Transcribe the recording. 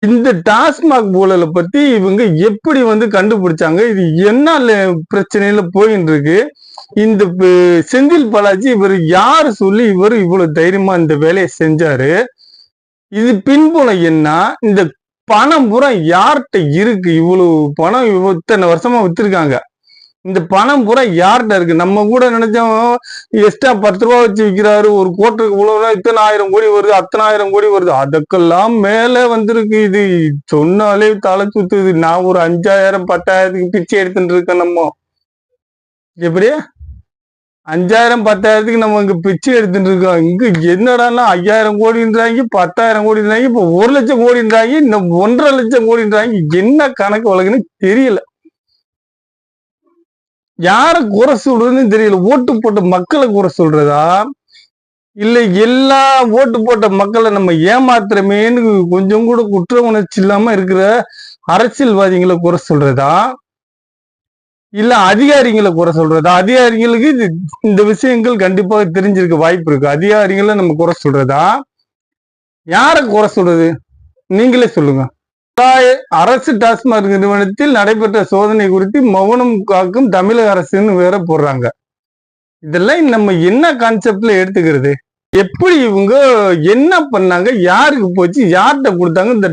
இந்த டாஸ்மாக் ஊழலை பத்தி இவங்க எப்படி கண்டுபிடிச்சாங்க? இது என்ன பிரச்சனையில போயின்னு இருக்கு? இந்த செந்தில் பாலாஜி இவர் யாரு சொல்லி இவர் இவ்வளவு தைரியமா இந்த வேலையை செஞ்சாரு? இது பின்புலம் என்ன? இந்த பணம் பூரா யார்கிட்ட இருக்கு? இவ்வளவு பணம் இத்தனை வருஷமா வித்திருக்காங்க. இந்த பணம் பூரா யார்கிட்ட இருக்கு? நம்ம கூட நினைச்சோம் எக்ஸ்ட்ரா 10 ரூபா வச்சு விற்கிறாரு, ஒரு கோட்டுக்கு இவ்வளவு இத்தனை 1000 கோடி வருது, அத்தனை 1000 கோடி வருது. அதுக்கெல்லாம் மேல வந்திருக்கு. இது சொன்னாலே தலை சுத்துது. நான் ஒரு 5000 10,000க்கு பிச்சை எடுத்துட்டு இருக்கேன். நம்ம எப்படி 5000 10,000க்கு நம்ம இங்க பிச்சை எடுத்துட்டு இருக்கோம். இங்க என்னடான்னா 5000 கோடின்றாங்க, 10,000 கோடின்றாங்க, இப்ப 1 லட்சம் கோடின்றாங்க, இன்னும் 1.5 லட்சம் கோடின்றாங்க. என்ன கணக்கு வழக்குன்னு தெரியல. யார குறை சொல்றதுன்னு தெரியல. ஓட்டு போட்ட மக்களை குறை சொல்றதா, இல்ல எல்லா ஓட்டு போட்ட மக்களை நம்ம ஏமாத்துறமேன்னு கொஞ்சம் கூட குற்ற உணர்ச்சி இல்லாம இருக்கிற அரசியல்வாதிகளை குறை சொல்றதா, இல்ல அதிகாரிகளை குறை சொல்றதா? அதிகாரிகளுக்கு இந்த விஷயங்கள் கண்டிப்பாக தெரிஞ்சிருக்க வாய்ப்பு இருக்கு. அதிகாரிகளை நம்ம குறை சொல்றதா, யார குறை சொல்றது? நீங்களே சொல்லுங்க. அரசு டாஸ்மாக் நிறுவனத்தில் நடைபெற்ற சோதனை குறித்து மௌனம் காக்கும் தமிழக அரசுன்னு வேற போடுறாங்க. இதெல்லாம் நம்ம என்ன கான்செப்ட்ல எடுத்துக்கிறது? எப்படி இவங்க என்ன பண்ணாங்க? யாருக்கு போச்சு? யார்கிட்ட கொடுத்தாங்க? இந்த